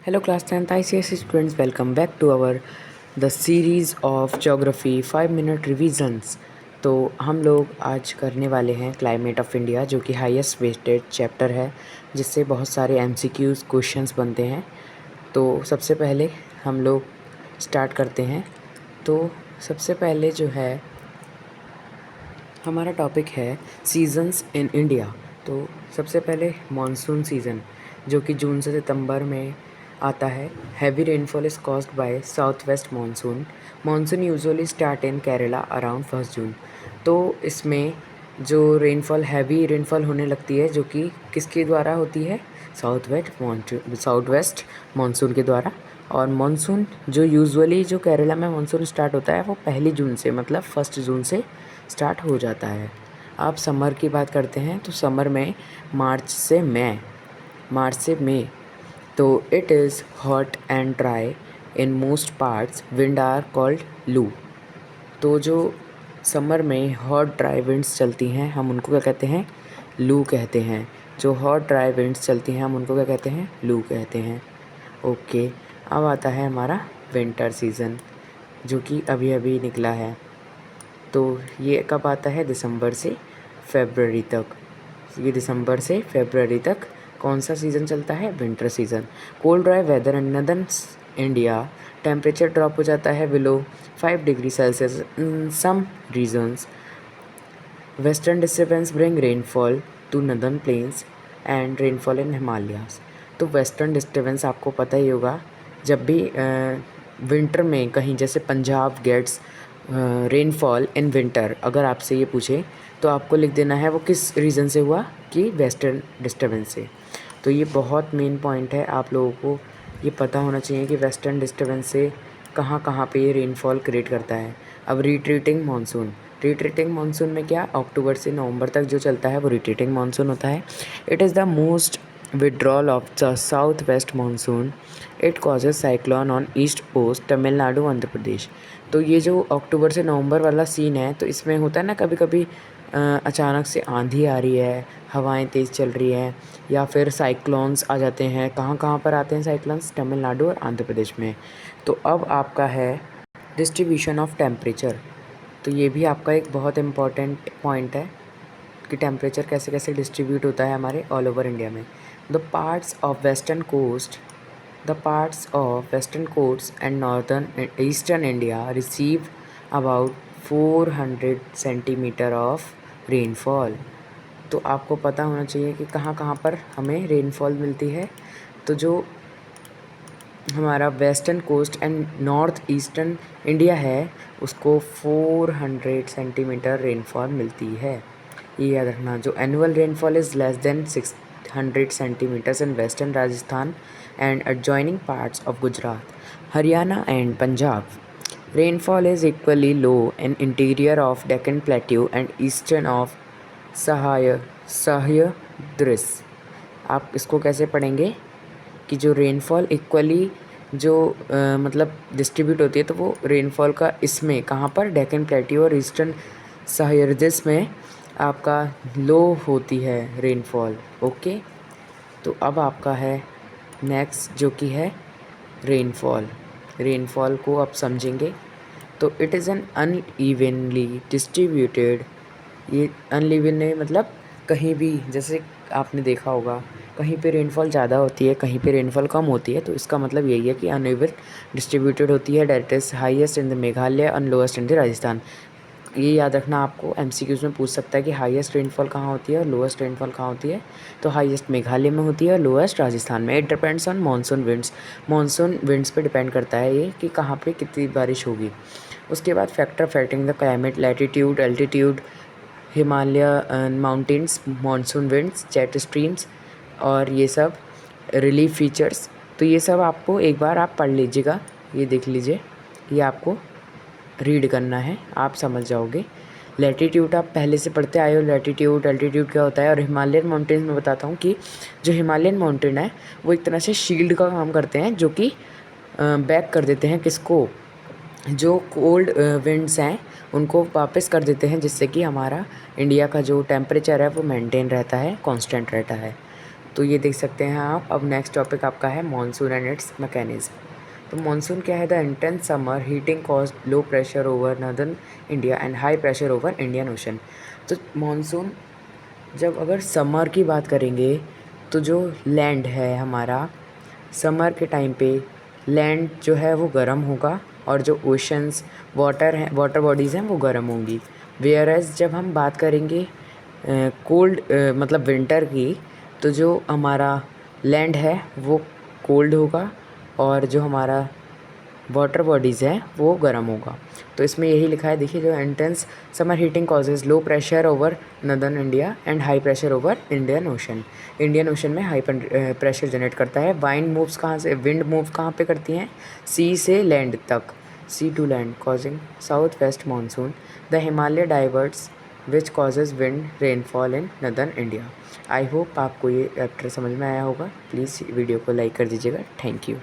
Hello class 10th ICSE students, welcome back to our the series of geography 5 minute revisions। तो हम लोग आज करने वाले हैं क्लाइमेट ऑफ इंडिया, जो कि हाईएस्ट वेटेड चैप्टर है, जिससे बहुत सारे MCQs क्वेश्चंस बनते हैं। तो सबसे पहले हम लोग स्टार्ट करते हैं। तो सबसे पहले जो है हमारा टॉपिक है सीजन्स इन इंडिया। तो सबसे पहले मानसून सीज़न, जो कि जून से सितंबर में आता है। Heavy rainfall is caused by south west monsoon. Monsoon usually start in Kerala around 1 जून। तो इसमें जो रेनफॉल हैवी रेनफॉल होने लगती है, जो कि किसके द्वारा होती है? साउथ वेस्ट मानसून के द्वारा। और मानसून जो यूजुअली जो केरला में मानसून स्टार्ट होता है वो 1 जून से, मतलब 1 जून से स्टार्ट हो जाता है। अब समर की बात करते हैं। तो समर में मार्च से मई। तो it is hot and dry in most parts, wind are called loo. तो जो समर में हॉट ड्राई विंड्स चलती हैं, हम उनको क्या कहते हैं? लू कहते हैं। जो हॉट ड्राई विंड्स चलती हैं, हम उनको क्या कहते हैं? लू कहते हैं। ओके, अब आता है हमारा विंटर सीज़न, जो कि अभी अभी निकला है। तो ये कब आता है? दिसंबर से फरवरी तक। ये दिसंबर से फरवरी तक कौन सा सीज़न चलता है? Winter season. Cold dry weather in northern India, temperature drop हो जाता है below 5 degree Celsius in some regions. Western disturbance bring rainfall to northern plains and rainfall in Himalayas. तो वेस्टर्न डिस्टर्बेंस आपको पता ही होगा, जब भी विंटर में कहीं, जैसे Punjab gets rainfall in winter, अगर आपसे ये पूछे तो आपको लिख देना है वो किस रीज़न से हुआ, कि वेस्टर्न डिस्टर्बेंस से। तो ये बहुत मेन पॉइंट है, आप लोगों को ये पता होना चाहिए कि वेस्टर्न डिस्टर्बेंस से कहाँ कहाँ पे ये रेनफॉल क्रिएट करता है। अब रिट्रीटिंग मानसून में क्या, अक्टूबर से नवंबर तक जो चलता है वो रिट्रीटिंग मानसून होता है। It is the most withdrawal of the southwest monsoon. It causes cyclone on east coast Tamil Nadu Andhra Pradesh. तो ये जो अक्टूबर से नवंबर वाला सीन है, तो इसमें होता है ना, कभी कभी अचानक से आंधी आ रही है, हवाएं तेज़ चल रही हैं, या फिर साइक्लोन्स आ जाते हैं। कहाँ कहाँ पर आते हैं साइक्लोन्स? तमिलनाडु और आंध्र प्रदेश में। तो अब आपका है डिस्ट्रीब्यूशन ऑफ टेम्परेचर। तो ये भी आपका एक बहुत इम्पॉर्टेंट पॉइंट है कि टेम्परेचर कैसे कैसे डिस्ट्रीब्यूट होता है हमारे ऑल ओवर इंडिया में। The parts of western coast and northern and eastern India receive about 400 centimetre of rainfall. तो आपको पता होना चाहिए कि कहाँ कहाँ पर हमें रेनफॉल मिलती है। तो जो हमारा western coast and north eastern India है, उसको 400 सेंटीमीटर रेनफॉल मिलती है। ये याद रखना। जो annual rainfall is less than 600 centimetres in western Rajasthan and adjoining parts of Gujarat, Haryana and Punjab. Rainfall is equally low in interior of Deccan plateau and eastern of Sahyadris. आप इसको कैसे पढ़ेंगे कि जो रेनफॉल इक्वली जो मतलब डिस्ट्रीब्यूट होती है, तो वो रेनफॉल का इसमें कहाँ पर? डेक्कन प्लेट्यू और ईस्टर्न सह्याद्रीस में आपका लो होती है रेनफॉल। ओके, तो अब आपका है नेक्स्ट, जो कि है रेनफॉल को आप समझेंगे। तो it is an unevenly distributed. ये अनइवन मतलब कहीं भी, जैसे आपने देखा होगा, कहीं पे रेनफॉल ज़्यादा होती है, कहीं पे रेनफॉल कम होती है। तो इसका मतलब यही है कि अनइवन डिस्ट्रीब्यूटेड होती है। That is highest in the Meghalaya and lowest in the Rajasthan. ये याद रखना, आपको MCQs में पूछ सकता है कि हाईएस्ट रेनफॉल कहाँ होती है और लोएस्ट रेनफॉल कहाँ होती है। तो हाईएस्ट मेघालय में होती है और लोएस्ट राजस्थान में। It depends on monsoon winds पे डिपेंड करता है ये कि कहाँ पे कितनी बारिश होगी। उसके बाद factor affecting the climate, latitude, altitude, Himalaya mountains, monsoon winds, jet streams, और ये सब रिलीफ फीचर्स। तो ये सब आपको एक बार आप पढ़ लीजिएगा, ये देख लीजिए, ये आपको रीड करना है, आप समझ जाओगे। लैटिट्यूड आप पहले से पढ़ते आए हो, लैटिट्यूड एल्टीट्यूड क्या होता है। और हिमालयन माउंटेन्स में बताता हूँ कि जो हिमालयन माउंटेन है वो एक तरह से शील्ड का काम करते हैं, जो कि बैक कर देते हैं किसको? जो कोल्ड विंड्स हैं उनको वापस कर देते हैं, जिससे कि हमारा इंडिया का जो टेम्परेचर है वो मेंटेन रहता है, कांस्टेंट रहता है। तो ये देख सकते हैं आप। अब नेक्स्ट टॉपिक आपका है मॉनसून एंड इट्स मैकेनिज्म। तो मॉनसून क्या है? The intense summer heating cause low pressure over northern India and high pressure over Indian ocean. तो मॉनसून जब अगर समर की बात करेंगे तो जो लैंड है हमारा, समर के टाइम पे लैंड जो है वो गर्म होगा और जो ओशंस वाटर हैं, वाटर बॉडीज़ हैं, वो गर्म होंगी। वेयर एज जब हम बात करेंगे कोल्ड मतलब विंटर की, तो जो हमारा लैंड है वो कोल्ड होगा और जो हमारा वाटर बॉडीज़ हैं वो गर्म होगा। तो इसमें यही लिखा है, देखिए, जो intense summer heating causes low pressure over northern India and high pressure over Indian ocean. Indian ocean में हाई प्रेशर जनरेट करता है। विंड मूव कहाँ पे करती हैं? सी से लैंड तक, sea to land, causing south west monsoon. The Himalaya diverts which causes wind rainfall in northern India. I hope आपको ये चैप्टर समझ में आया होगा। प्लीज़ वीडियो को लाइक कर दीजिएगा। Thank you.